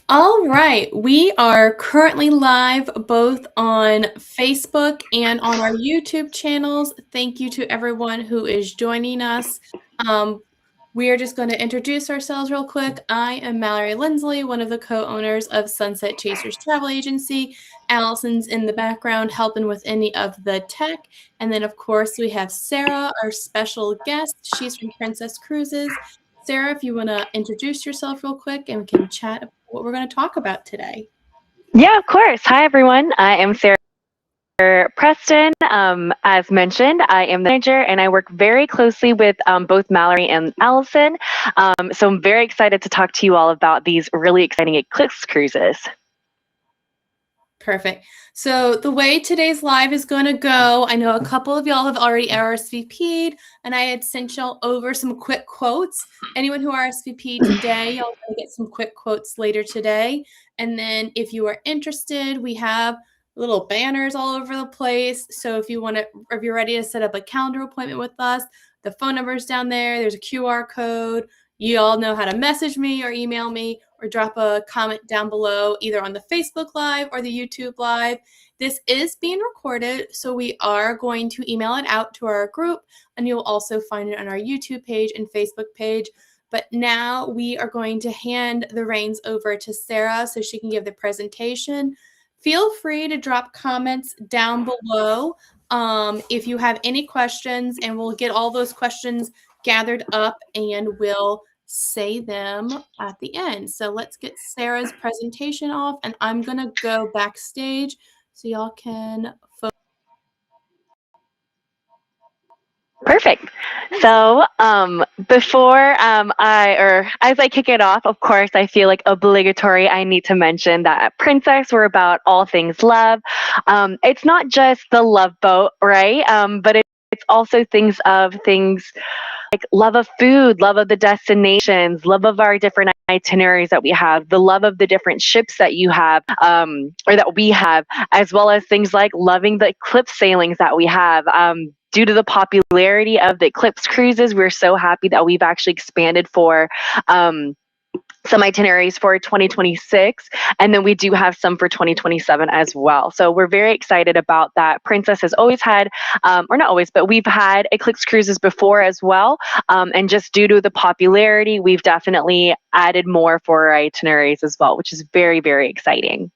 All right, we are currently live both on Facebook and on our YouTube channels. Thank you to everyone who is joining us. We are just going to introduce ourselves real quick. I am Mallory Lindsley, one of the co-owners of Sunset Chasers Travel Agency. Allison's in the background helping with any of the tech. And then, of course, we have Sara, our special guest. She's from Princess Cruises. Sara, if you want to introduce yourself real quick and we can chat about what we're going to talk about today. Yeah, of course. Hi, everyone. I am Sara Preston. As mentioned, I am the manager and I work very closely with both Mallory and Allison. So I'm very excited to talk to you all about these really exciting Eclipse cruises. Perfect. So the way today's live is going to go, I know a couple of y'all have already RSVP'd, and I had sent y'all over some quick quotes. Anyone who RSVP'd today, y'all going to get some quick quotes later today. And then if you are interested, we have little banners all over the place. So if you're ready to set up a calendar appointment with us, the phone number is down there. There's a QR code. You all know how to message me or email me or drop a comment down below, either on the Facebook Live or the YouTube Live. This is being recorded, so we are going to email it out to our group, and you'll also find it on our YouTube page and Facebook page. But now we are going to hand the reins over to Sara so she can give the presentation. Feel free to drop comments down below if you have any questions, and we'll get all those questions gathered up and we'll say them at the end. So let's get Sara's presentation off, and I'm going to go backstage so y'all can focus. Perfect. So before as I kick it off, of course, I feel like obligatory. I need to mention that at Princess, we're about all things love. It's not just the love boat, right? But it's also things like love of food, love of the destinations, love of our different itineraries that we have, the love of the different ships that you have, or that we have, as well as things like loving the eclipse sailings that we have. Due to the popularity of the eclipse cruises, we're so happy that we've actually expanded for some itineraries for 2026, and then we do have some for 2027 as well. So we're very excited about that. Princess has always had, or not always, but we've had eclipse cruises before as well. And just due to the popularity, we've definitely added more for our itineraries as well, which is very, very exciting.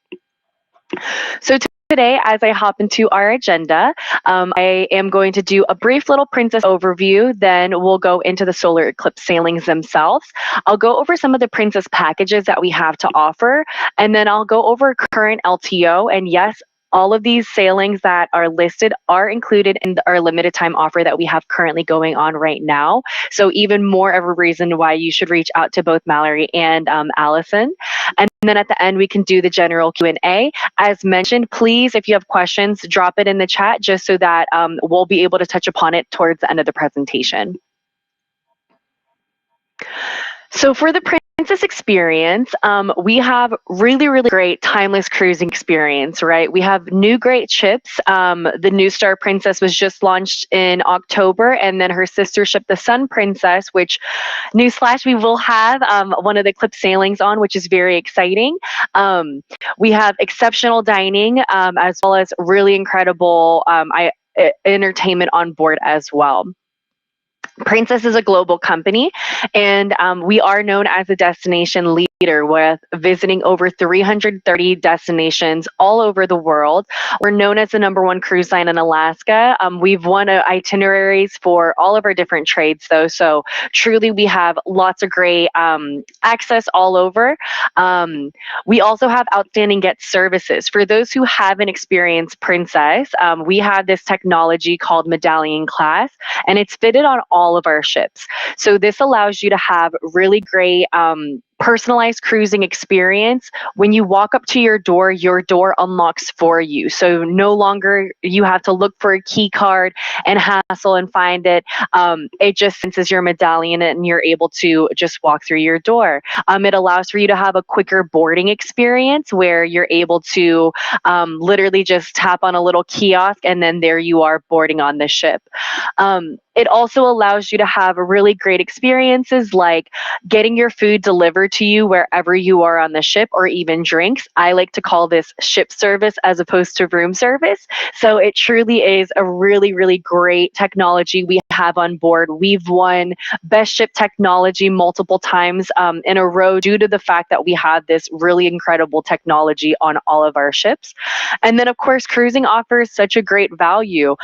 So today, as I hop into our agenda, I am going to do a brief little Princess overview. Then we'll go into the solar eclipse sailings themselves. I'll go over some of the Princess packages that we have to offer, and then I'll go over current LTO. And yes, all of these sailings that are listed are included in our limited time offer that we have currently going on right now. So even more of a reason why you should reach out to both Mallory and Allison. And then at the end, we can do the general Q&A. As mentioned, please, if you have questions, drop it in the chat just so that we'll be able to touch upon it towards the end of the presentation. So for the Princess experience, we have really, really great timeless cruising experience, right? We have new great ships. The New Star Princess was just launched in October, and then her sister ship, the Sun Princess, which, newsflash, we will have one of the eclipse sailings on, which is very exciting. We have exceptional dining, as well as really incredible entertainment on board as well. Princess is a global company, and we are known as a destination leader with visiting over 330 destinations all over the world. We're known as the #1 cruise line in Alaska. We've won itineraries for all of our different trades, though, so truly we have lots of great access all over. We also have outstanding guest services. For those who haven't experienced Princess, we have this technology called Medallion Class, and it's fitted on all of our ships. So this allows you to have really great personalized cruising experience. When you walk up to your door unlocks for you. So no longer you have to look for a key card and hassle and find it. It just senses your medallion and you're able to just walk through your door. It allows for you to have a quicker boarding experience where you're able to literally just tap on a little kiosk and then there you are boarding on the ship. It also allows you to have really great experiences like getting your food delivered to you wherever you are on the ship, or even drinks. I like to call this ship service as opposed to room service. So it truly is a really, really great technology we have on board. We've won Best Ship Technology multiple times in a row due to the fact that we have this really incredible technology on all of our ships. And then, of course, cruising offers such a great value.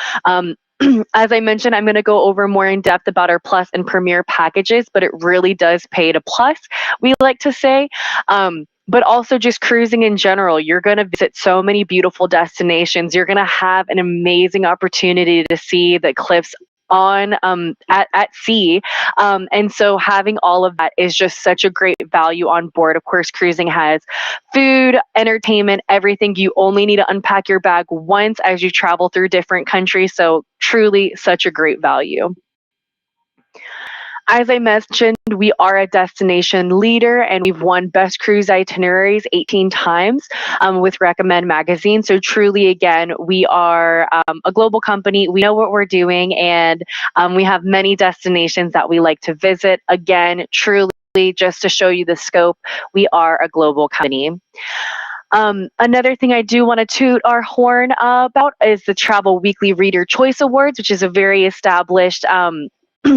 As I mentioned, I'm going to go over more in depth about our Plus and Premier packages, but it really does pay to Plus, we like to say. But also just cruising in general, you're going to visit so many beautiful destinations. You're going to have an amazing opportunity to see the cliffs on at sea, and so having all of that is just such a great value on board. Of course, cruising has food, entertainment, everything. You only need to unpack your bag once as you travel through different countries, so truly such a great value. As I mentioned, we are a destination leader and we've won Best Cruise Itineraries 18 times with Recommend Magazine. So truly, again, we are a global company. We know what we're doing, and we have many destinations that we like to visit. Again, truly, just to show you the scope, we are a global company. Another thing I do want to toot our horn about is the Travel Weekly Reader Choice Awards, which is a very established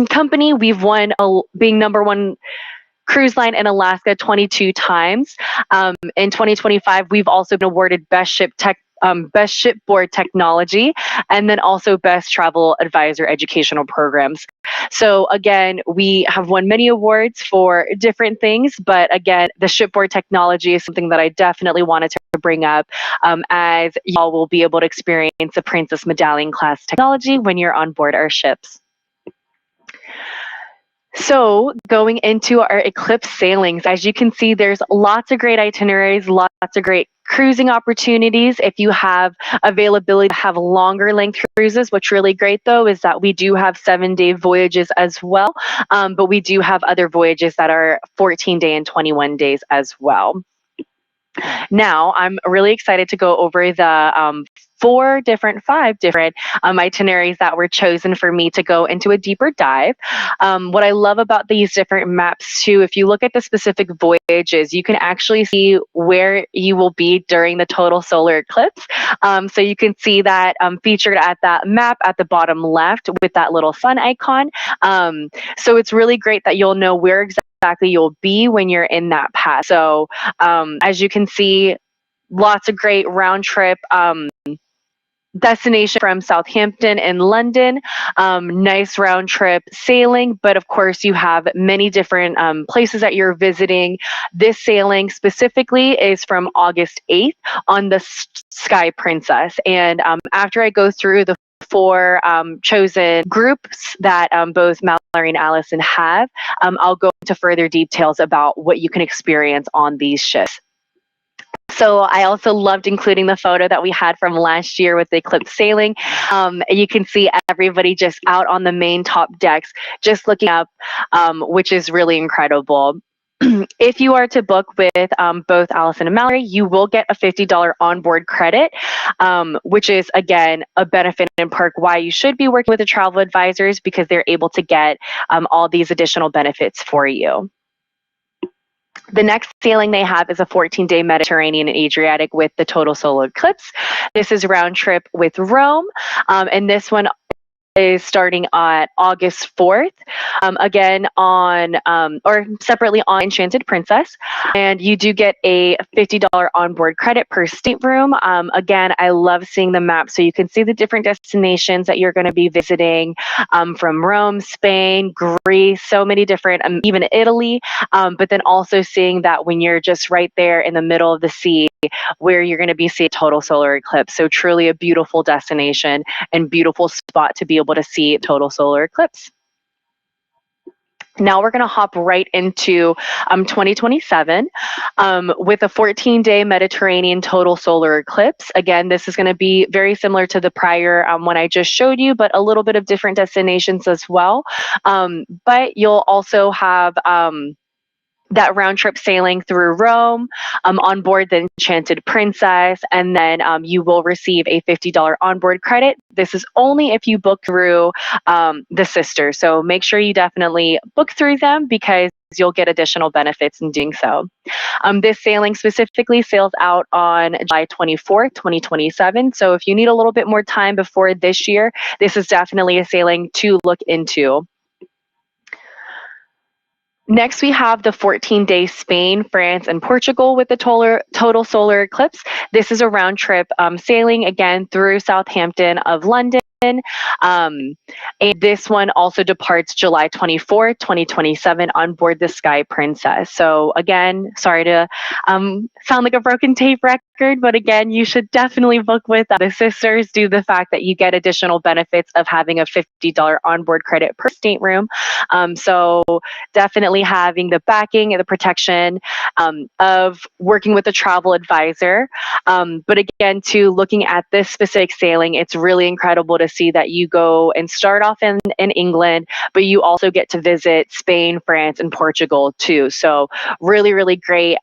company. We've won being number one cruise line in Alaska 22 times. In 2025, we've also been awarded Best Shipboard Technology, and then also Best Travel Advisor Educational Programs. So again, we have won many awards for different things, but again, the shipboard technology is something that I definitely wanted to bring up, as y'all will be able to experience the Princess Medallion class technology when you're on board our ships. So going into our Eclipse sailings, as you can see, there's lots of great itineraries, lots of great cruising opportunities. If you have availability to have longer length cruises, what's really great though is that we do have 7-day voyages as well, but we do have other voyages that are 14-day and 21 days as well. Now, I'm really excited to go over the 5 different itineraries that were chosen for me to go into a deeper dive. What I love about these different maps too, if you look at the specific voyages, you can actually see where you will be during the total solar eclipse. So you can see that featured at that map at the bottom left with that little sun icon. So it's really great that you'll know where exactly you'll be when you're in that path. So as you can see, lots of great round trip destination from Southampton and London. Nice round trip sailing, but of course you have many different places that you're visiting. This sailing specifically is from August 8th on the Sky Princess. And after I go through the 4 chosen groups that both Mallory and Allison have, I'll go into further details about what you can experience on these ships. So I also loved including the photo that we had from last year with the Eclipse sailing. You can see everybody just out on the main top decks, just looking up, which is really incredible. If you are to book with both Allison and Mallory, you will get a $50 onboard credit, which is, again, a benefit in perk why you should be working with the travel advisors, because they're able to get all these additional benefits for you. The next sailing they have is a 14-day Mediterranean and Adriatic with the total solar eclipse. This is round trip with Rome, and this one is starting on August 4th, again on, or separately on Enchanted Princess. And you do get a $50 onboard credit per stateroom. Again, I love seeing the map so you can see the different destinations that you're going to be visiting, from Rome, Spain, Greece, so many different, even Italy, but then also seeing that when you're just right there in the middle of the sea, where you're going to be seeing total solar eclipse. So truly a beautiful destination and beautiful spot to be able to see total solar eclipse. Now we're going to hop right into 2027 with a 14-day Mediterranean total solar eclipse. Again, this is going to be very similar to the prior one I just showed you, but a little bit of different destinations as well. But you'll also have that round trip sailing through Rome on board the Enchanted Princess, and then you will receive a $50 onboard credit. This is only if you book through the sisters. So make sure you definitely book through them because you'll get additional benefits in doing so. This sailing specifically sails out on July 24th, 2027. So if you need a little bit more time before this year, this is definitely a sailing to look into. Next, we have the 14-day Spain, France, and Portugal with the total solar eclipse. This is a round trip sailing again through Southampton of London. And this one also departs July 24th, 2027 on board the Sky Princess. So again, sorry to sound like a broken tape record, but again, you should definitely book with the sisters due to the fact that you get additional benefits of having a $50 onboard credit per stateroom. So definitely having the backing and the protection of working with a travel advisor. But again, too, looking at this specific sailing, it's really incredible to see that you go and start off in England, but you also get to visit Spain, France, and Portugal too. So really, really great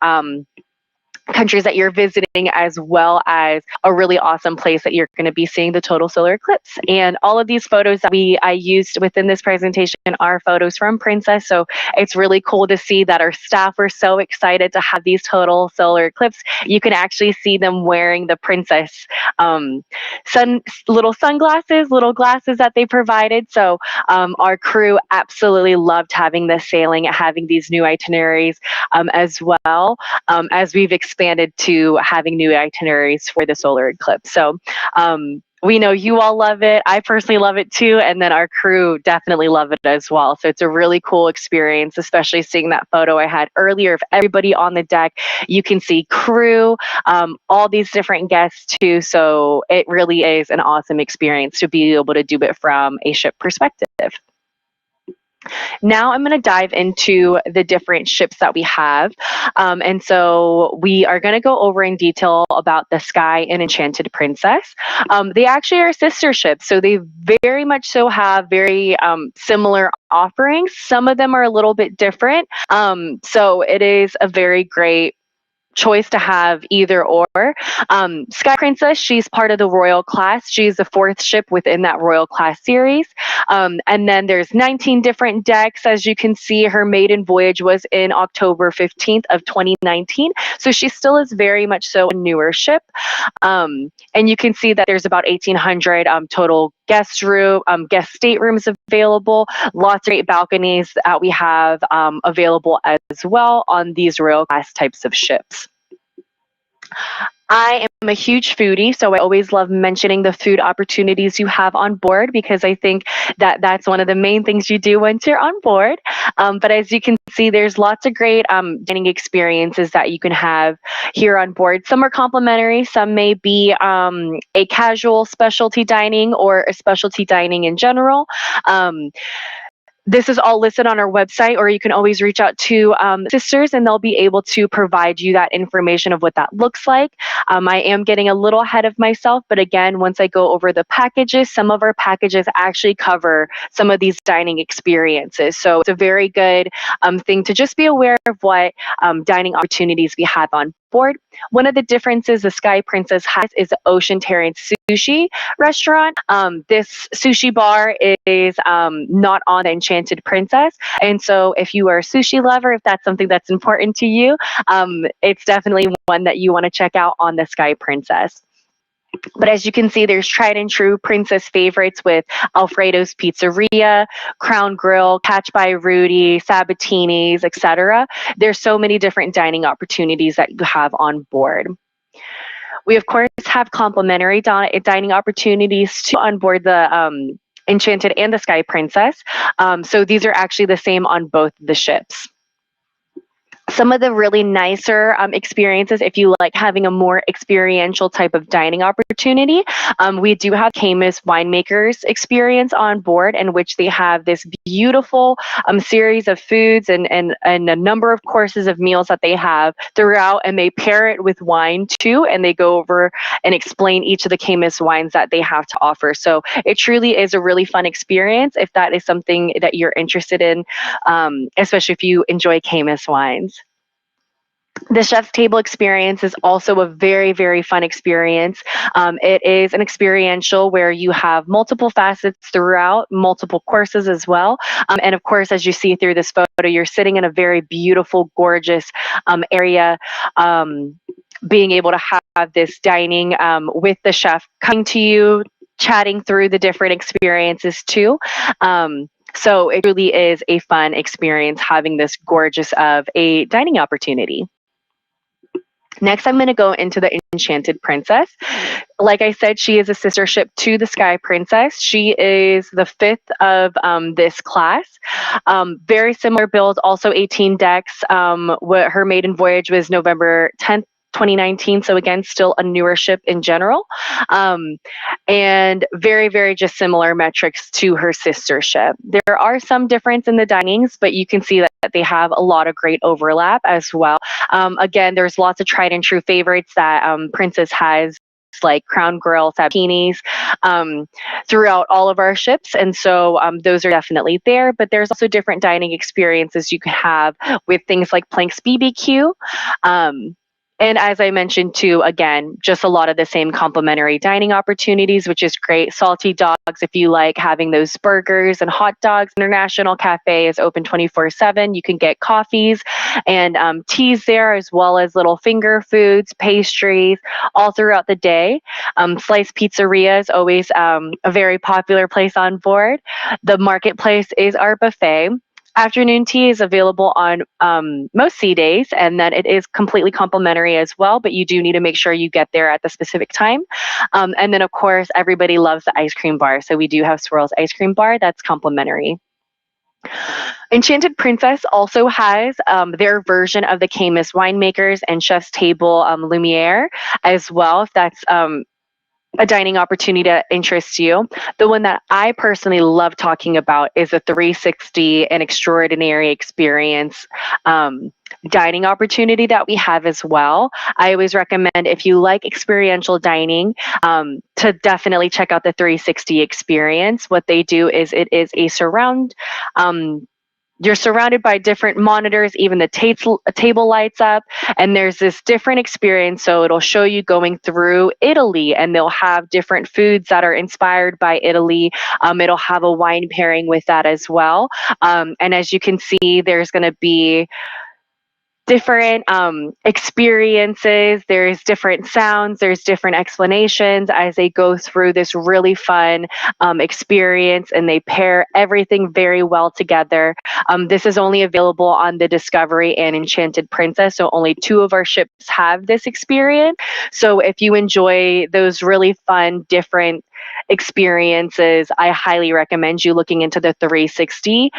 countries that you're visiting, as well as a really awesome place that you're going to be seeing the total solar eclipse. And all of these photos that I used within this presentation are photos from Princess. So it's really cool to see that our staff were so excited to have these total solar eclipse. You can actually see them wearing the Princess little sunglasses, little glasses that they provided. So our crew absolutely loved having this sailing, having these new itineraries as well, as we've expanded to having new itineraries for the solar eclipse. So we know you all love it. I personally love it too. And then our crew definitely love it as well. So it's a really cool experience, especially seeing that photo I had earlier of everybody on the deck. You can see crew, all these different guests too. So it really is an awesome experience to be able to do it from a ship perspective. Now I'm going to dive into the different ships that we have. And so we are going to go over in detail about the Sky and Enchanted Princess. They actually are sister ships, so they very much so have very similar offerings. Some of them are a little bit different. So it is a very great choice to have either or. Sky Princess, she's part of the Royal class. She's the 4th ship within that Royal class series. And then there's 19 different decks. As you can see, her maiden voyage was in October 15th of 2019. So she still is very much so a newer ship. And you can see that there's about 1,800 total guest staterooms available. Lots of great balconies that we have available as well on these Royal class types of ships. I am a huge foodie, so I always love mentioning the food opportunities you have on board because I think that that's one of the main things you do once you're on board. But as you can see, there's lots of great dining experiences that you can have here on board. Some are complimentary, some may be a casual specialty dining or a specialty dining in general. This is all listed on our website, or you can always reach out to sisters and they'll be able to provide you that information of what that looks like. I am getting a little ahead of myself, but again, once I go over the packages, some of our packages actually cover some of these dining experiences. So it's a very good thing to just be aware of what dining opportunities we have on board. One of the differences the Sky Princess has is the Oceanarian Sushi restaurant. This sushi bar is not on the Enchanted Princess. And so if you are a sushi lover, if that's something that's important to you, it's definitely one that you want to check out on the Sky Princess. But as you can see, there's tried and true Princess favorites with Alfredo's Pizzeria, Crown Grill, Catch by Rudy, Sabatini's, etc. There's so many different dining opportunities that you have on board. We, of course, have complimentary dining opportunities too on board the Enchanted and the Sky Princess. So these are actually the same on both the ships. Some of the really nicer experiences, if you like having a more experiential type of dining opportunity, we do have Camus Winemakers experience on board, in which they have this beautiful series of foods and a number of courses of meals that they have throughout, and they pair it with wine too, and they go over and explain each of the Camus wines that they have to offer. So it truly is a really fun experience if that is something that you're interested in, especially if you enjoy Camus wines. The chef's table experience is also a very, very fun experience. It is an experiential where you have multiple facets throughout, multiple courses as well. And of course, as you see through this photo, you're sitting in a very beautiful, gorgeous area. Being able to have this dining with the chef coming to you, chatting through the different experiences too. So it really is a fun experience having this gorgeous of a dining opportunity. Next, I'm going to go into the Enchanted Princess. Like I said, she is a sister ship to the Sky Princess. She is the fifth of this class. Very similar build, also 18 decks. Her maiden voyage was November 10th, 2019. So again, still a newer ship in general. And very, very just similar metrics to her sister ship. There are some difference in the dinings, but you can see that they have a lot of great overlap as well. Again, there's lots of tried and true favorites that Princess has, like Crown Grill, Sabinis, throughout all of our ships. And so those are definitely there, but there's also different dining experiences you can have with things like Plank's BBQ. And as I mentioned too, again, just a lot of the same complimentary dining opportunities, which is great. Salty Dogs, if you like having those burgers and hot dogs. International Cafe is open 24/7. You can get coffees and teas there, as well as little finger foods, pastries, all throughout the day. Slice Pizzeria is always a very popular place on board. The Marketplace is our buffet. Afternoon tea is available on most sea days, and then it is completely complimentary as well, but you do need to make sure you get there at the specific time. And then, of course, everybody loves the ice cream bar, so we do have Swirl's Ice Cream Bar that's complimentary. Enchanted Princess also has their version of the Camus Winemakers and Chef's Table Lumiere as well, if that's a dining opportunity that interests you. The one that I personally love talking about is a 360 and extraordinary experience dining opportunity that we have as well. I always recommend, if you like experiential dining, to definitely check out the 360 experience. What they do is it is a surround. You're surrounded by different monitors, even the table lights up, and there's this different experience. So it'll show you going through Italy, and they'll have different foods that are inspired by Italy. It'll have a wine pairing with that as well. And as you can see, there's going to be different experiences, there's different sounds, there's different explanations as they go through this really fun experience, and they pair everything very well together. This is only available on the Discovery and Enchanted Princess, so only 2 of our ships have this experience. So if you enjoy those really fun, different experiences, I highly recommend you looking into the 360.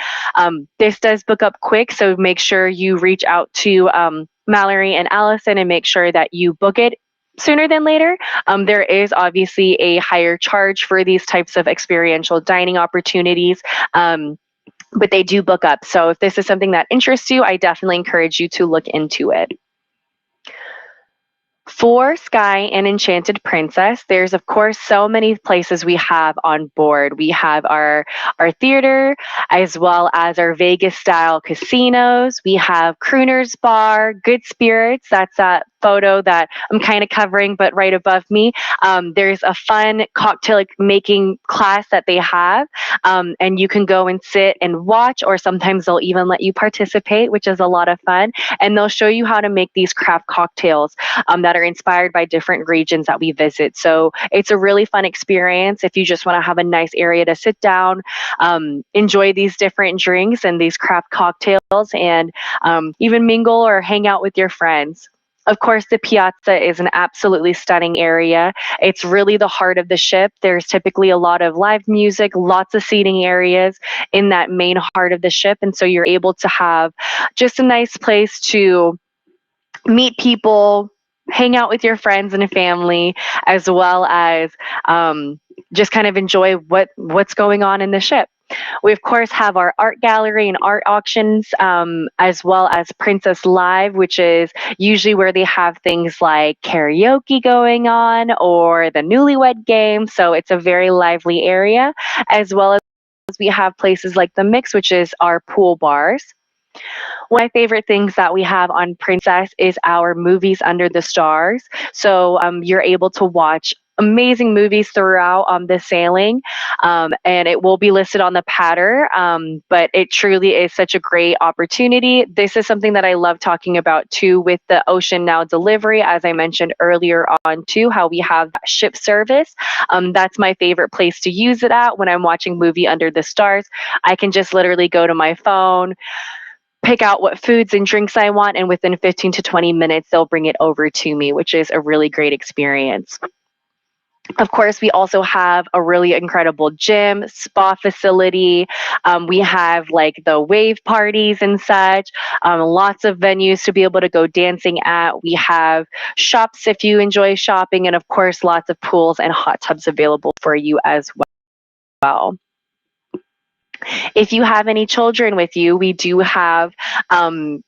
This does book up quick, so make sure you reach out to Mallory and Allison and make sure that you book it sooner than later. There is obviously a higher charge for these types of experiential dining opportunities. But they do book up. So if this is something that interests you, I definitely encourage you to look into it. For Sky and Enchanted Princess, there's of course so many places we have on board. We have our theater, as well as our Vegas style casinos. We have Crooner's Bar, Good Spirits. That's that photo that I'm kind of covering, but right above me, there's a fun cocktail making class that they have, and you can go and sit and watch, or sometimes they'll even let you participate, which is a lot of fun. And they'll show you how to make these craft cocktails that are inspired by different regions that we visit. So it's a really fun experience if you just want to have a nice area to sit down, enjoy these different drinks and these craft cocktails, and even mingle or hang out with your friends. Of course, the piazza is an absolutely stunning area. It's really the heart of the ship. There's typically a lot of live music, lots of seating areas in that main heart of the ship. And so you're able to have just a nice place to meet people, hang out with your friends and family, as well as just kind of enjoy what's going on in the ship. We, of course, have our art gallery and art auctions, as well as Princess Live, which is usually where they have things like karaoke going on or the newlywed game. So it's a very lively area, as well as we have places like the Mix, which is our pool bars. One of my favorite things that we have on Princess is our movies under the stars. So you're able to watch amazing movies throughout the sailing, and it will be listed on the patter. But it truly is such a great opportunity. This is something that I love talking about too with the Ocean Now delivery, as I mentioned earlier on too, how we have that ship service. That's my favorite place to use it at when I'm watching movie under the stars. I can just literally go to my phone, pick out what foods and drinks I want, and within 15 to 20 minutes, they'll bring it over to me, which is a really great experience. Of course, we also have a really incredible gym, spa facility. We have like the wave parties and such, lots of venues to be able to go dancing at. We have shops if you enjoy shopping, and of course, lots of pools and hot tubs available for you as well. If you have any children with you, we do have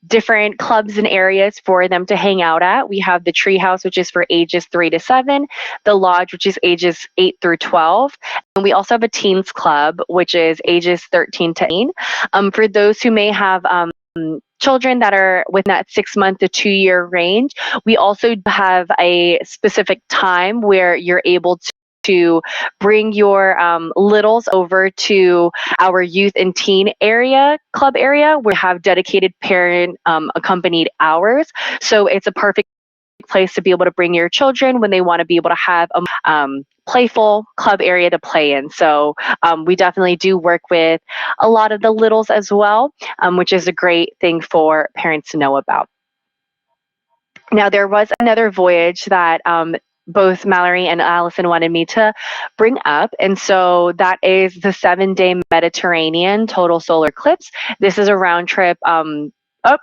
different clubs and areas for them to hang out at. We have the Treehouse, which is for ages 3 to 7, the Lodge, which is ages 8 through 12, and we also have a Teens Club, which is ages 13 to 18. For those who may have children that are within that 6-month to 2-year range, we also have a specific time where you're able to bring your littles over to our youth and teen club area. We have dedicated parent accompanied hours. So it's a perfect place to be able to bring your children when they want to be able to have a playful club area to play in. So we definitely do work with a lot of the littles as well, which is a great thing for parents to know about. Now, there was another voyage that both Mallory and Allison wanted me to bring up. And so that is the 7-day Mediterranean total solar eclipse. This is a round trip.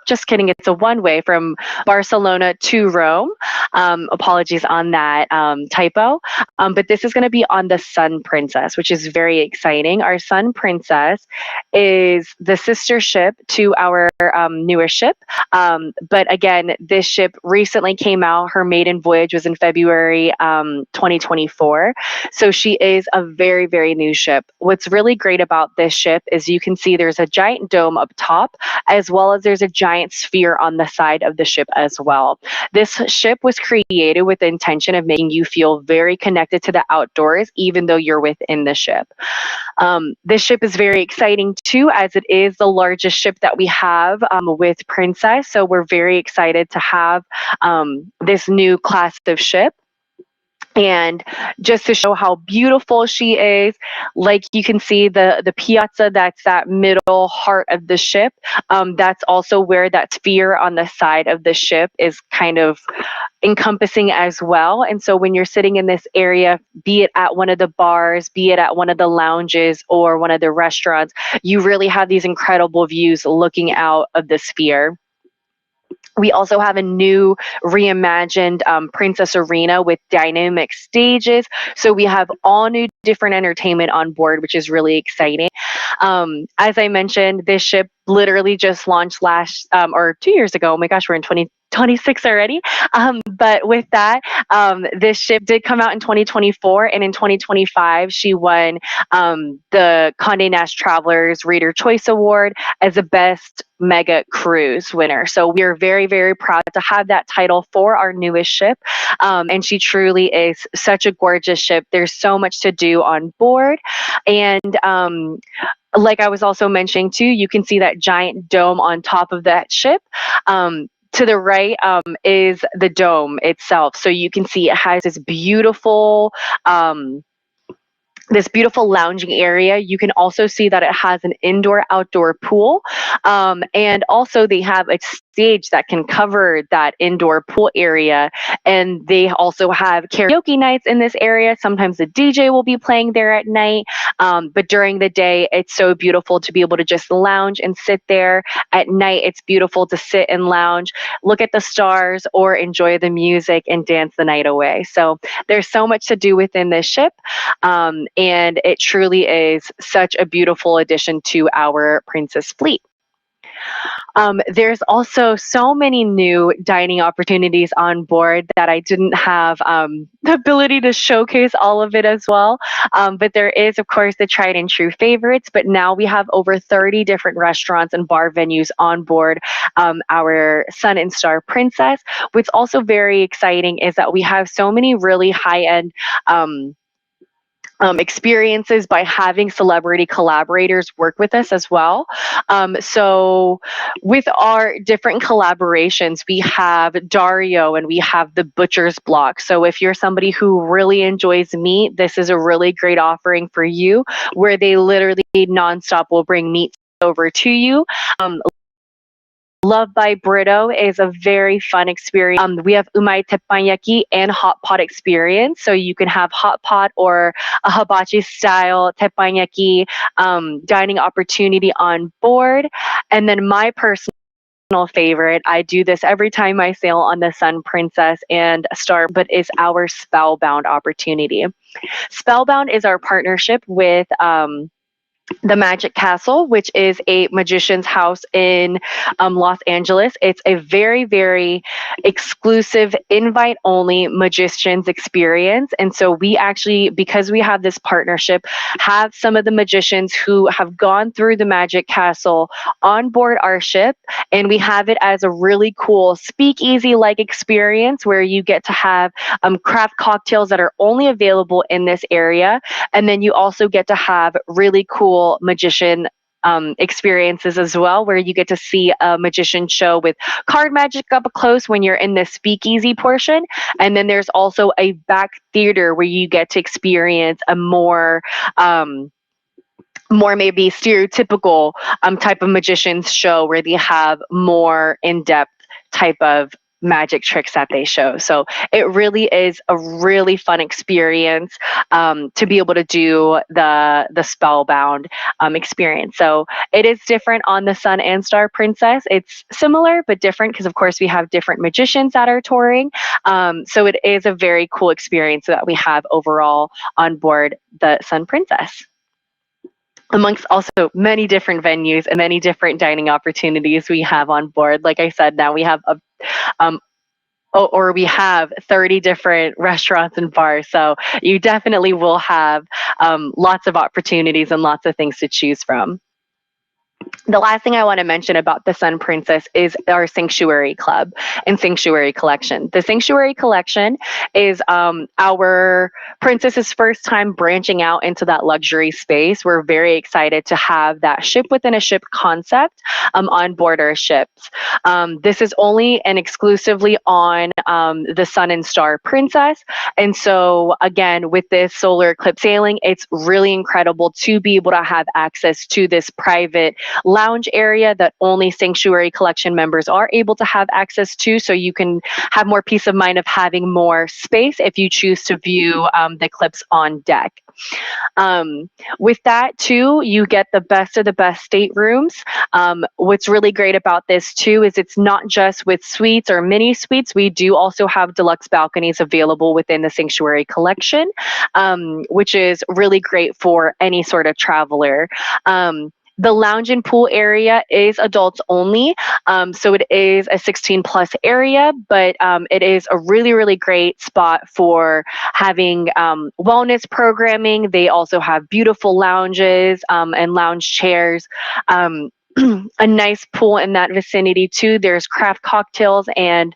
Just kidding. It's a one-way from Barcelona to Rome. Apologies on that typo. But this is going to be on the Sun Princess, which is very exciting. Our Sun Princess is the sister ship to our newest ship. But again, this ship recently came out. Her maiden voyage was in February 2024. So she is a very, very new ship. What's really great about this ship is you can see there's a giant dome up top, as well as there's a giant sphere on the side of the ship as well. This ship was created with the intention of making you feel very connected to the outdoors, even though you're within the ship. This ship is very exciting too, as it is the largest ship that we have with Princess. So we're very excited to have this new class of ship. And just to show how beautiful she is, like you can see the piazza, that's that middle heart of the ship. That's also where that sphere on the side of the ship is kind of encompassing as well. And so when you're sitting in this area, be it at one of the bars, be it at one of the lounges or one of the restaurants, you really have these incredible views looking out of the sphere. We also have a new reimagined Princess Arena with dynamic stages. So we have all new different entertainment on board, which is really exciting. As I mentioned, this ship literally just launched 2 years ago. Oh my gosh, we're in 2026 already. But with that, this ship did come out in 2024, and in 2025, she won the Condé Nast Travelers Reader Choice Award as the best mega cruise winner. So we are very, very proud to have that title for our newest ship. And she truly is such a gorgeous ship. There's so much to do on board. And like I was also mentioning too, you can see that giant dome on top of that ship. To the right is the dome itself. So you can see it has this beautiful lounging area. You can also see that it has an indoor-outdoor pool. And also they have a stage that can cover that indoor pool area. And they also have karaoke nights in this area. Sometimes the DJ will be playing there at night. But during the day, it's so beautiful to be able to just lounge and sit there. At night, it's beautiful to sit and lounge, look at the stars, or enjoy the music and dance the night away. So there's so much to do within this ship. And it truly is such a beautiful addition to our Princess fleet. There's also so many new dining opportunities on board that I didn't have the ability to showcase all of it as well. But there is, of course, the tried and true favorites. But now we have over 30 different restaurants and bar venues on board our Sun and Star Princess. What's also very exciting is that we have so many really high end. Experiences by having celebrity collaborators work with us as well. So, with our different collaborations, we have Dario and we have the Butcher's Block. So, if you're somebody who really enjoys meat, this is a really great offering for you where they literally nonstop will bring meat over to you. Love by Brito is a very fun experience. We have umai teppanyaki and hot pot experience. So you can have hot pot or a hibachi style teppanyaki dining opportunity on board. And then my personal favorite, I do this every time I sail on the Sun Princess and Star, but is our Spellbound opportunity. Spellbound is our partnership with the Magic Castle, which is a magician's house in Los Angeles. It's a very, very exclusive, invite only magician's experience. And so we actually, because we have this partnership, have some of the magicians who have gone through the Magic Castle on board our ship. And we have it as a really cool speakeasy like experience where you get to have craft cocktails that are only available in this area. And then you also get to have really cool magician experiences as well, where you get to see a magician show with card magic up close when you're in the speakeasy portion. And then there's also a back theater where you get to experience a more maybe stereotypical type of magician's show where they have more in-depth type of magic tricks that they show. So it really is a really fun experience to be able to do the Spellbound experience. So it is different on the Sun and Star Princess. It's similar but different because of course we have different magicians that are touring. So it is a very cool experience that we have overall on board the Sun Princess, amongst also many different venues and many different dining opportunities we have on board. Like I said, now we have we have 30 different restaurants and bars. So you definitely will have lots of opportunities and lots of things to choose from. The last thing I want to mention about the Sun Princess is our Sanctuary Club and Sanctuary Collection. The Sanctuary Collection is our princess's first time branching out into that luxury space. We're very excited to have that ship within a ship concept on board our ships. This is only and exclusively on the Sun and Star Princess. And so again, with this solar eclipse sailing, it's really incredible to be able to have access to this private lounge area that only Sanctuary Collection members are able to have access to, so you can have more peace of mind of having more space if you choose to view the eclipse on deck. With that too, you get the best of the best staterooms. What's really great about this too is it's not just with suites or mini suites. We do also have deluxe balconies available within the Sanctuary Collection, which is really great for any sort of traveler. The lounge and pool area is adults only. So it is a 16 plus area, but it is a really, really great spot for having wellness programming. They also have beautiful lounges and lounge chairs. A nice pool in that vicinity too. There's craft cocktails and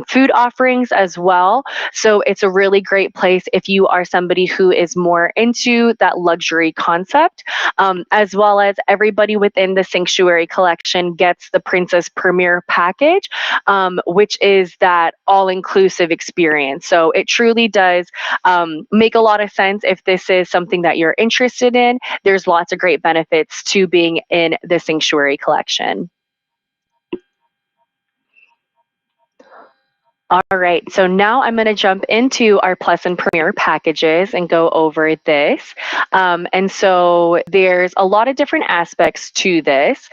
food offerings as well. So it's a really great place if you are somebody who is more into that luxury concept, as well as everybody within the Sanctuary Collection gets the Princess Premier Package, which is that all-inclusive experience. So it truly does make a lot of sense if this is something that you're interested in. There's lots of great benefits to being in the Sanctuary Collection. All right, so now I'm going to jump into our Plus and Premier packages and go over this. And so there's a lot of different aspects to this.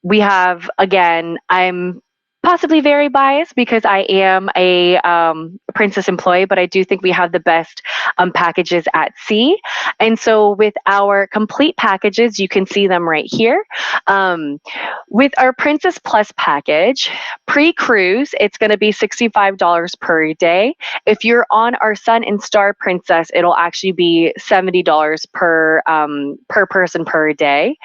We have, again, I'm possibly very biased because I am a Princess employee, but I do think we have the best packages at sea. And so with our complete packages, you can see them right here. With our Princess Plus package, pre-cruise, it's going to be $65 per day. If you're on our Sun and Star Princess, it'll actually be $70 per person per day.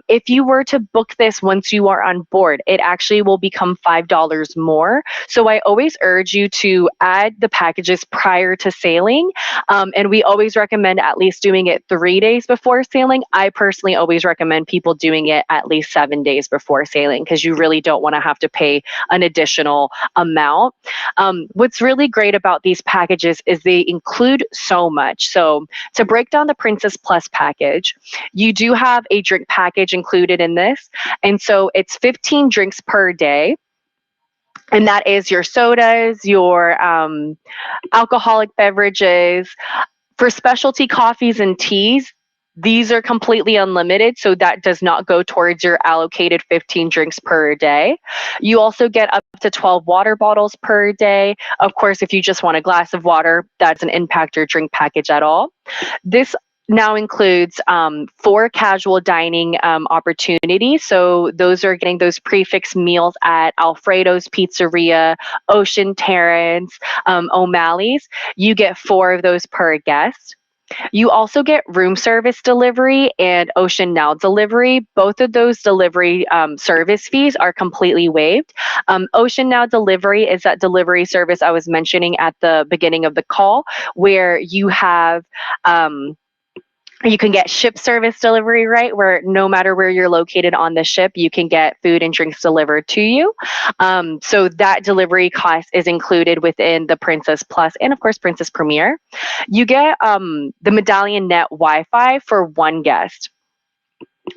If you were to book this once you are on board, it actually will become $5 more. So I always urge you to add the packages prior to sailing. And we always recommend at least doing it 3 days before sailing. I personally always recommend people doing it at least 7 days before sailing because you really don't want to have to pay an additional amount. What's really great about these packages is they include so much. So to break down the Princess Plus package, you do have a drink package included in this. And so it's 15 drinks per day. And that is your sodas, your alcoholic beverages. For specialty coffees and teas, these are completely unlimited, so that does not go towards your allocated 15 drinks per day. You also get up to 12 water bottles per day. Of course, if you just want a glass of water, that doesn't impact your drink package at all. This now includes 4 casual dining opportunities. So those are getting those prefix meals at Alfredo's Pizzeria, Ocean Terrace, O'Malley's. You get 4 of those per guest. You also get room service delivery and Ocean Now delivery. Both of those delivery service fees are completely waived. Ocean Now delivery is that delivery service I was mentioning at the beginning of the call, where you have you can get ship service delivery, right? Where no matter where you're located on the ship, you can get food and drinks delivered to you. So that delivery cost is included within the Princess Plus and of course Princess Premier. You get the Medallion Net Wi-Fi for one guest.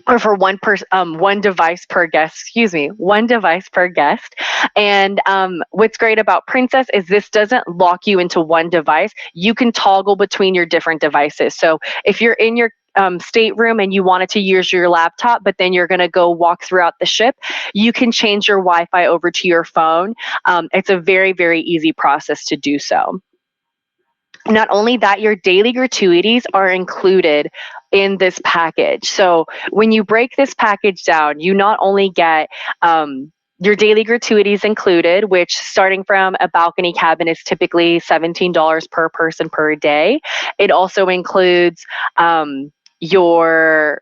Or for one device per guest, one device per guest. And what's great about Princess is this doesn't lock you into one device. You can toggle between your different devices. So if you're in your stateroom and you wanted to use your laptop, but then you're going to go walk throughout the ship, you can change your Wi-Fi over to your phone. It's a very, very easy process to do so. Not only that, your daily gratuities are included in this package. So when you break this package down, you not only get your daily gratuities included, which starting from a balcony cabin is typically $17 per person per day. It also includes your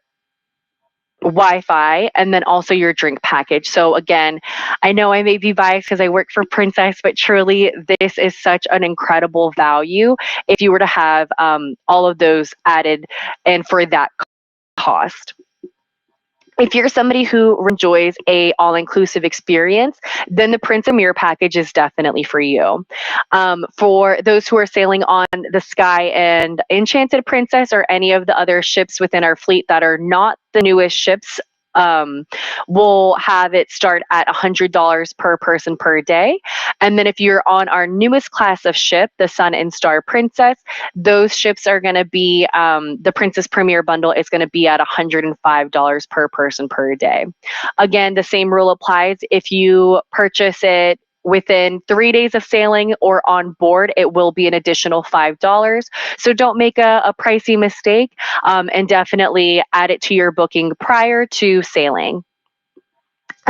Wi-Fi and then also your drink package. So again, I know I may be biased because I work for Princess, but truly this is such an incredible value if you were to have all of those added and for that cost. If you're somebody who enjoys a all-inclusive experience, then the Prince Premier package is definitely for you. For those who are sailing on the Sky and Enchanted Princess or any of the other ships within our fleet that are not the newest ships, we'll have it start at $100 per person per day. And then if you're on our newest class of ship, the Sun and Star Princess, those ships are going to be, the Princess Premier bundle is going to be at $105 per person per day. Again, the same rule applies. If you purchase it within 3 days of sailing or on board, it will be an additional $5. So don't make a pricey mistake, and definitely add it to your booking prior to sailing.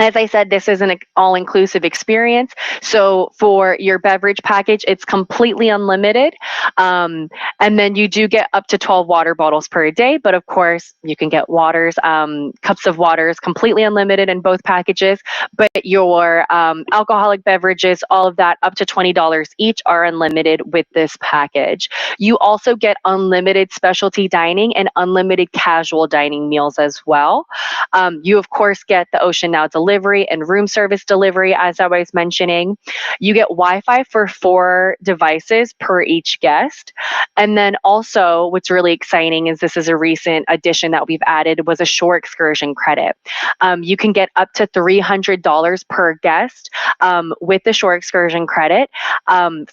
As I said, this is an all-inclusive experience. So for your beverage package, it's completely unlimited. And then you do get up to 12 water bottles per day. But of course, you can get waters, cups of waters, completely unlimited in both packages. But your alcoholic beverages, all of that, up to $20 each are unlimited with this package. You also get unlimited specialty dining and unlimited casual dining meals as well. You, of course, get the Ocean Now delivery and room service delivery, as I was mentioning. You get Wi-Fi for 4 devices per each guest. And then also, what's really exciting is this is a recent addition that we've added was a shore excursion credit. You can get up to $300 per guest with the shore excursion credit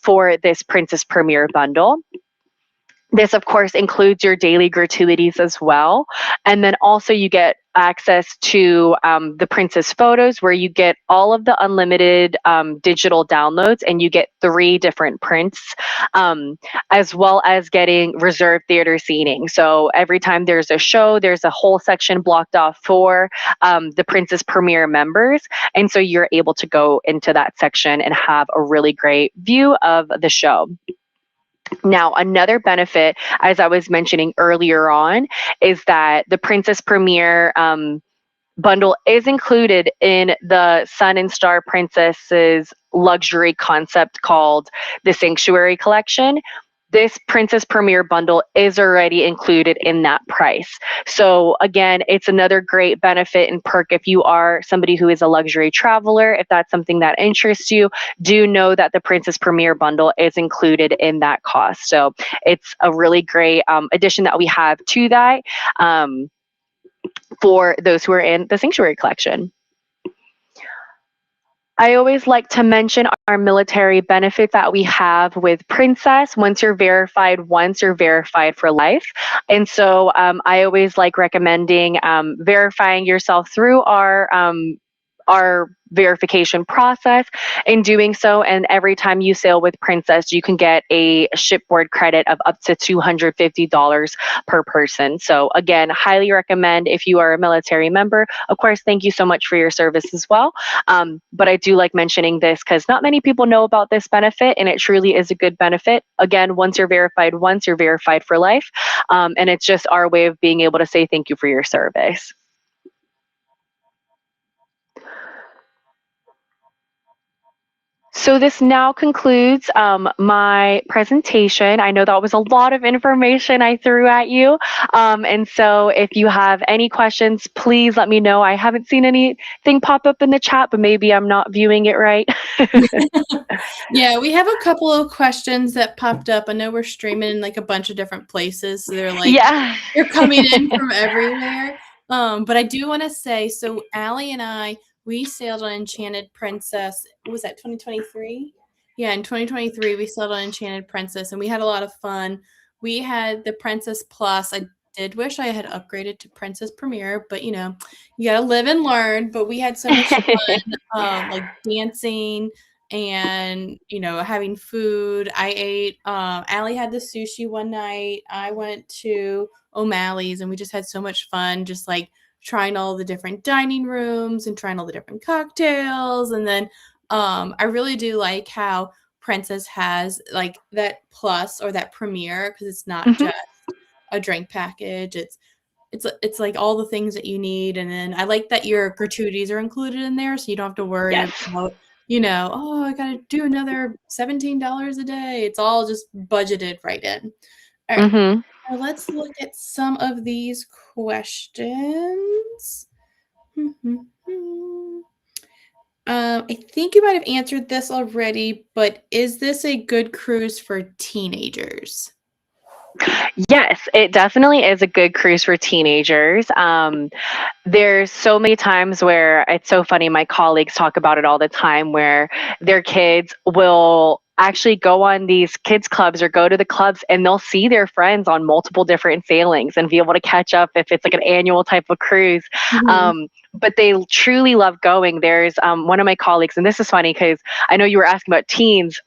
for this Princess Premier bundle. This, of course, includes your daily gratuities as well. And then also you get access to the Princess Photos, where you get all of the unlimited digital downloads, and you get 3 different prints, as well as getting reserved theater seating. So every time there's a show, there's a whole section blocked off for the Princess Premier members. And so you're able to go into that section and have a really great view of the show. Now, another benefit, as I was mentioning earlier on, is that the Princess Premier bundle is included in the Sun and Star Princess's luxury concept called the Sanctuary Collection. This Princess Premier bundle is already included in that price. So again, it's another great benefit and perk if you are somebody who is a luxury traveler. If that's something that interests you, do know that the Princess Premier bundle is included in that cost. So it's a really great addition that we have to that for those who are in the Sanctuary Collection. I always like to mention our military benefit that we have with Princess. Once you're verified for life. And so I always like recommending verifying yourself through our verification process. In doing so, and every time you sail with Princess, you can get a shipboard credit of up to $250 per person. So again, highly recommend if you are a military member. Of course, thank you so much for your service as well. But I do like mentioning this because not many people know about this benefit, and it truly is a good benefit. Again, once you're verified for life. And it's just our way of being able to say thank you for your service. So this now concludes my presentation. I know that was a lot of information I threw at you. And so if you have any questions, please let me know. I haven't seen anything pop up in the chat, but maybe I'm not viewing it right. Yeah, we have a couple of questions that popped up. I know we're streaming in like a bunch of different places. So they're like, yeah. they're coming in from everywhere. But I do want to say, so Allie and I, we sailed on Enchanted Princess. What was that, 2023? Yeah, in 2023, we sailed on Enchanted Princess, and we had a lot of fun. We had the Princess Plus. I did wish I had upgraded to Princess Premier, but you know, you gotta live and learn. But we had so much fun, like dancing and you know, having food. I ate. Allie had the sushi one night. I went to O'Malley's, and we just had so much fun, just like trying all the different dining rooms and trying all the different cocktails. And then I really do like how Princess has like that plus or that premier, because it's not Mhm. just a drink package. It's like all the things that you need. And then I like that your gratuities are included in there, so you don't have to worry Yes. about, you know, oh, I gotta do another $17 a day. It's all just budgeted right in. All right. Mhm. Now let's look at some of these questions. I think you might have answered this already, but is this a good cruise for teenagers? Yes, it definitely is a good cruise for teenagers. There's so many times where it's so funny. My colleagues talk about it all the time, where their kids will actually go on these kids clubs or go to the clubs, and they'll see their friends on multiple different sailings and be able to catch up if it's like an annual type of cruise. But they truly love going. There's one of my colleagues, and this is funny because I know you were asking about teens.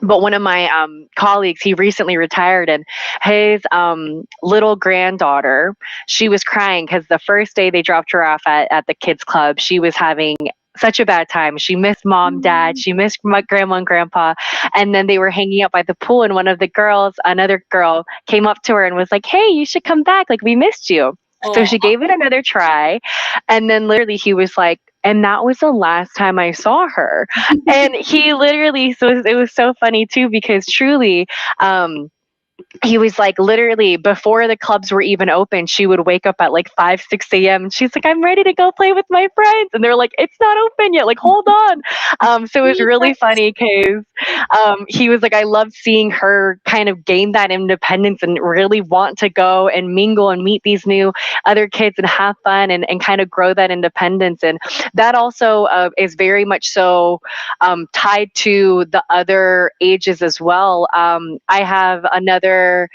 But one of my colleagues, he recently retired, and his little granddaughter, she was crying because the first day they dropped her off at the kids club, she was having such a bad time. She missed mom, dad, she missed my grandma and grandpa. And then they were hanging out by the pool, and one of the girls, another girl, came up to her and was like, "Hey, you should come back. Like, we missed you." So she gave it another try. And then literally he was like, "And that was the last time I saw her." And he literally, so it was so funny too, because truly, he was like, literally before the clubs were even open, she would wake up at like 5, 6 a.m. and she's like, "I'm ready to go play with my friends." And they're like, "It's not open yet. Like, hold on." So it was really funny because he was like, "I love seeing her kind of gain that independence and really want to go and mingle and meet these new other kids and have fun and kind of grow that independence." And that also is very much so tied to the other ages as well. I have another another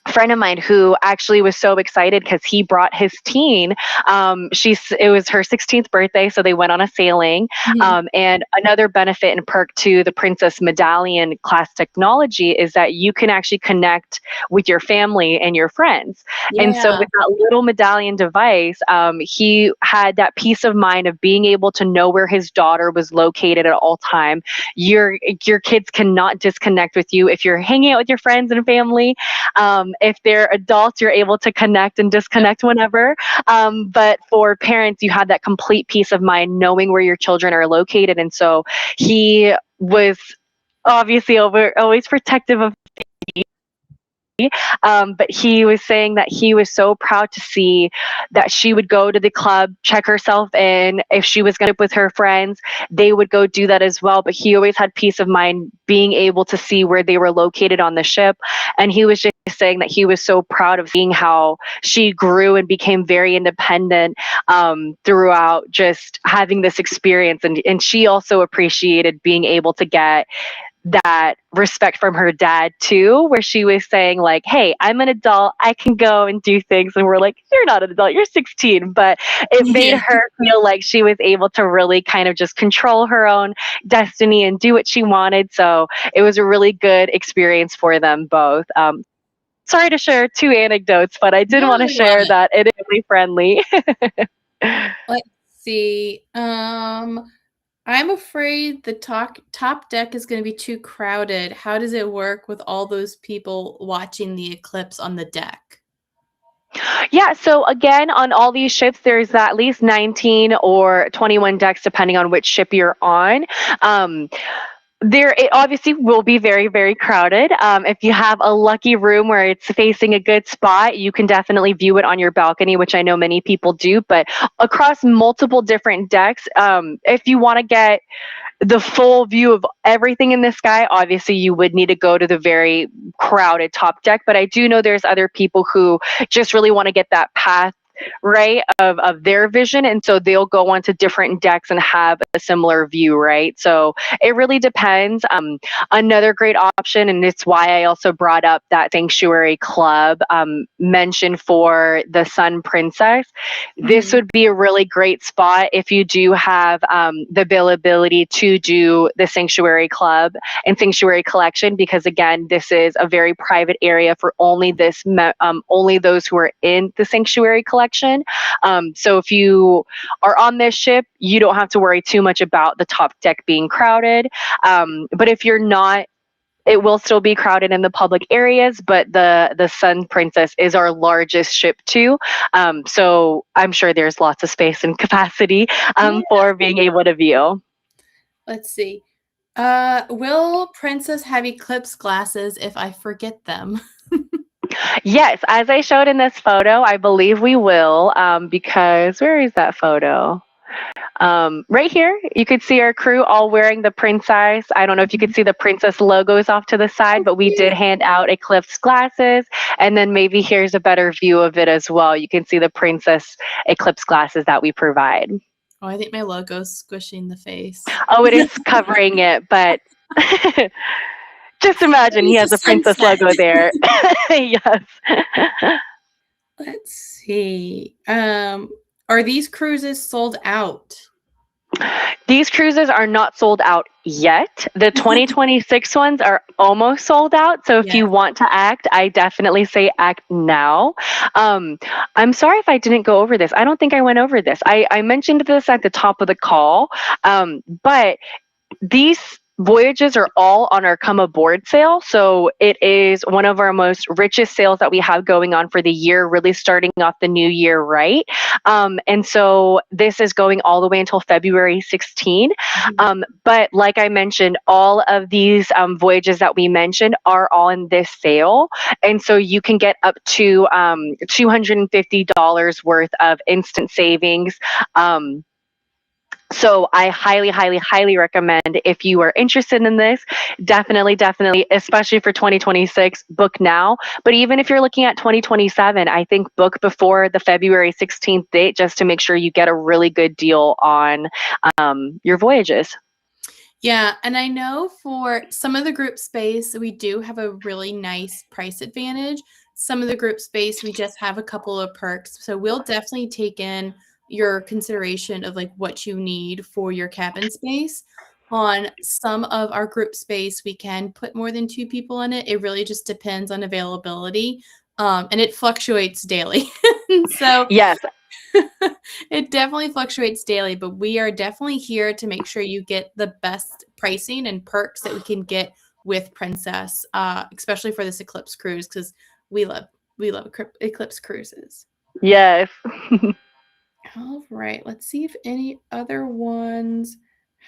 friend of mine who actually was so excited because he brought his teen. It was her 16th birthday, so they went on a sailing. And another benefit and perk to the Princess Medallion class technology is that you can actually connect with your family and your friends. And so with that little medallion device, he had that peace of mind of being able to know where his daughter was located at all time. Your kids cannot disconnect with you if you're hanging out with your friends and family. If they're adults, you're able to connect and disconnect whenever. But for parents, you have that complete peace of mind knowing where your children are located. And so he was obviously always protective of but he was saying that he was so proud to see that she would go to the club, check herself in. If she was going to with her friends, they would go do that as well. But he always had peace of mind being able to see where they were located on the ship. And he was just saying that he was so proud of seeing how she grew and became very independent throughout just having this experience. And she also appreciated being able to get that respect from her dad too, where she was saying like, hey, I'm an adult, I can go and do things. And we're like, you're not an adult, you're 16. But it made her feel like she was able to really kind of just control her own destiny and do what she wanted. So it was a really good experience for them both. Sorry to share two anecdotes, but I did want to share that it is really friendly. Let's see. I'm afraid the top deck is going to be too crowded. How does it work with all those people watching the eclipse on the deck? Yeah, so again, on all these ships, there's at least 19 or 21 decks, depending on which ship you're on. It obviously will be very, very crowded. If you have a lucky room where it's facing a good spot, you can definitely view it on your balcony, which I know many people do. But across multiple different decks, if you want to get the full view of everything in the sky, obviously you would need to go to the very crowded top deck. But I do know there's other people who just really want to get that path right of their vision, and so they'll go onto different decks and have a similar view, right? So it really depends. Another great option, and it's why I also brought up that sanctuary club mentioned for the Sun Princess. This would be a really great spot if you do have the availability to do the sanctuary club and sanctuary collection, because again, this is a very private area for only only those who are in the sanctuary collection. So if you are on this ship, you don't have to worry too much about the top deck being crowded. But if you're not, it will still be crowded in the public areas, but the Sun Princess is our largest ship too. So I'm sure there's lots of space and capacity for being able to view. Let's see. Will Princess have eclipse glasses if I forget them? Yes, as I showed in this photo, I believe we will, because where is that photo? Right here, you could see our crew all wearing the princess. I don't know if you could see the princess logos off to the side, but we did hand out eclipse glasses. And then maybe here's a better view of it as well. You can see the princess eclipse glasses that we provide. Oh, I think my logo's squishing the face. Oh, it is covering it, but just imagine he has a princess logo there. Yes. Let's see. Are these cruises sold out? These cruises are not sold out yet. The 2026 ones are almost sold out. So if you want to act, I definitely say act now. I'm sorry if I didn't go over this. I don't think I went over this. I mentioned this at the top of the call, but these voyages are all on our come aboard sale. So it is one of our most richest sales that we have going on for the year, really starting off the new year right. And so this is going all the way until February 16. But like I mentioned, all of these voyages that we mentioned are all in this sale. And so you can get up to $250 worth of instant savings. So I highly, highly, highly recommend, if you are interested in this, definitely, especially for 2026, book now. But even if you're looking at 2027, I think book before the February 16th date, just to make sure you get a really good deal on your voyages. Yeah, and I know for some of the group space, we do have a really nice price advantage. Some of the group space, we just have a couple of perks. So we'll definitely take in your consideration of like what you need for your cabin space. On some of our group space, we can put more than 2 people in it. It really just depends on availability. And it fluctuates daily. So Yes. it definitely fluctuates daily, but we are definitely here to make sure you get the best pricing and perks that we can get with Princess, especially for this Eclipse cruise because we love Eclipse cruises. Yes. All right, let's see if any other ones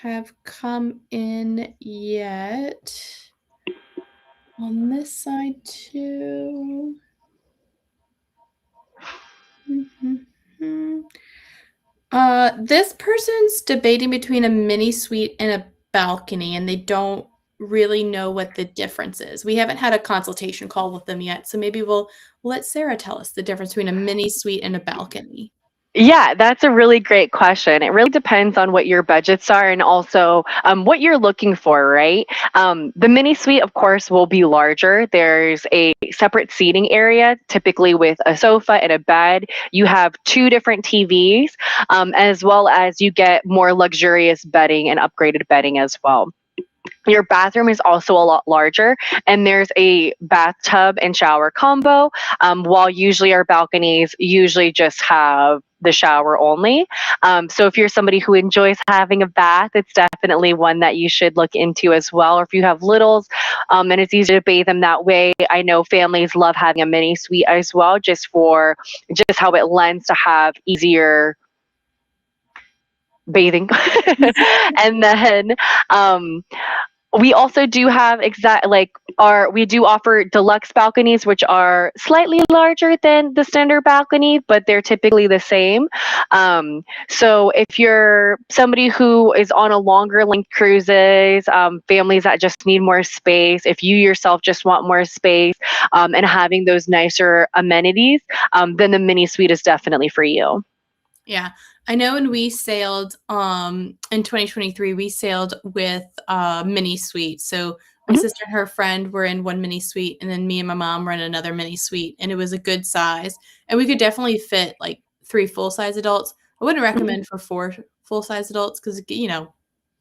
have come in yet on this side too. Mhm. This person's debating between a mini suite and a balcony, and they don't really know what the difference is. We haven't had a consultation call with them yet, so maybe we'll let Sarah tell us the difference between a mini suite and a balcony. Yeah, that's a really great question. It really depends on what your budgets are and also what you're looking for, right? The mini suite, of course, will be larger. There's a separate seating area, typically with a sofa and a bed. You have 2 different TVs, as well as you get more luxurious bedding and upgraded bedding as well. Your bathroom is also a lot larger, and there's a bathtub and shower combo. While usually our balconies usually just have the shower only. So if you're somebody who enjoys having a bath, it's definitely one that you should look into as well. Or if you have littles, and it's easy to bathe them that way. I know families love having a mini suite as well, just for just how it lends to have easier bathing. And then um, we also do have we do offer deluxe balconies, which are slightly larger than the standard balcony, but they're typically the same. So if you're somebody who is on a longer length cruises, families that just need more space, if you yourself just want more space, and having those nicer amenities, then the mini suite is definitely for you. Yeah. I know when we sailed in 2023, we sailed with a mini suite. So my Mhm. sister and her friend were in one mini suite, and then me and my mom were in another mini suite, and it was a good size. And we could definitely fit like 3 full-size adults. I wouldn't Mhm. recommend for 4 full-size adults because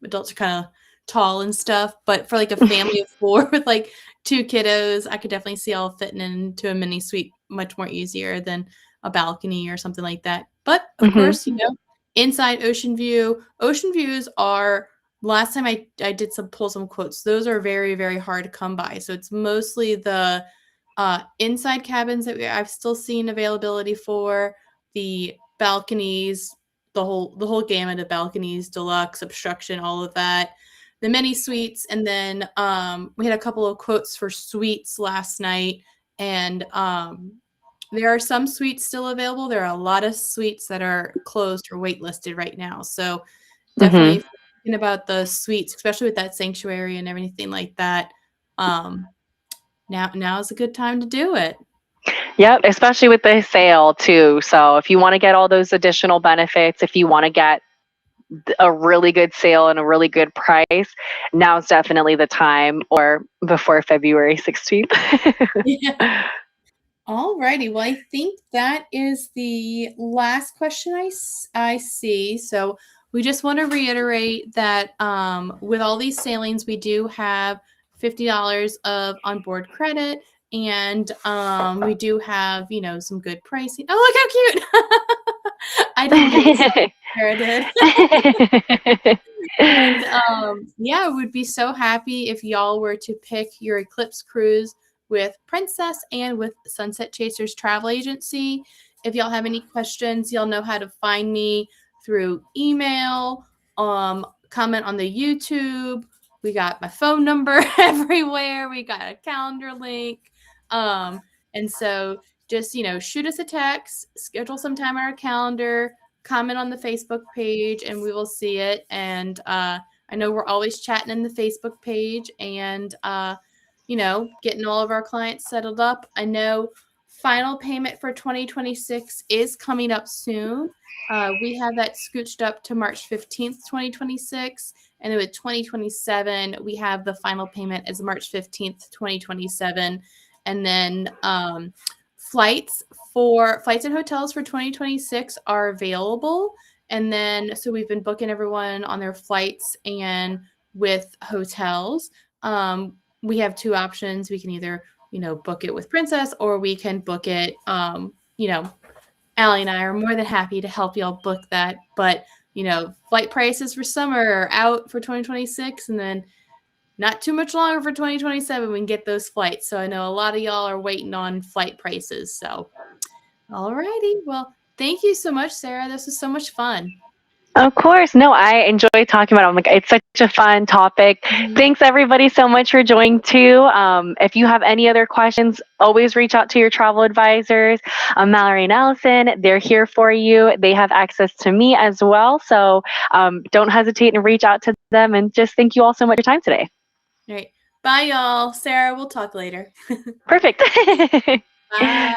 adults are kind of tall and stuff. But for like a family of 4 with like 2 kiddos, I could definitely see all fitting into a mini suite much more easier than a balcony or something like that. But of Mhm. course, inside ocean view. Ocean views are last time I did pull some quotes. Those are very, very hard to come by. So it's mostly the inside cabins that I've still seen availability for, the balconies, the whole gamut of balconies, deluxe, obstruction, all of that. The mini suites, and then we had a couple of quotes for suites last night, and there are some suites still available. There are a lot of suites that are closed or waitlisted right now. So definitely, Mhm. if you're thinking about the suites, especially with that sanctuary and everything like that, um, now is a good time to do it. Yep, especially with the sale too. So if you want to get all those additional benefits, if you want to get a really good sale and a really good price, now's definitely the time, or before February 16th. Yeah. All righty. Well, I think that is the last question I see. So we just want to reiterate that with all these sailings, we do have $50 of onboard credit, and we do have some good pricing. Oh, look how cute! I didn't get to see it. Sarah did. And yeah, would be so happy if y'all were to pick your Eclipse cruise with Princess and with Sunset Chasers Travel Agency. If y'all have any questions, y'all know how to find me through email, comment on the YouTube. We got my phone number everywhere. We got a calendar link. Um, and so just, shoot us a text, schedule some time on our calendar, comment on the Facebook page, and we will see it. And I know we're always chatting in the Facebook page, and getting all of our clients settled up. I know final payment for 2026 is coming up soon. We have that scooched up to March 15th, 2026. And then with 2027, we have the final payment as March 15th, 2027. And then flights and hotels for 2026 are available. And then, so we've been booking everyone on their flights and with hotels. We have two options. We can either, book it with Princess, or we can book it, Allie and I are more than happy to help y'all book that. But, flight prices for summer are out for 2026, and then not too much longer for 2027 we can get those flights. So I know a lot of y'all are waiting on flight prices. So, all righty. Well, thank you so much, Sarah. This was so much fun. Of course. No, I enjoy talking about it. I'm like, it's such a fun topic. Thanks everybody so much for joining too. If you have any other questions, always reach out to your travel advisors. Mallory and Allison, they're here for you. They have access to me as well. So don't hesitate and reach out to them. And just thank you all so much for your time today. All right. Bye, y'all. Sarah, we'll talk later. Perfect. Bye.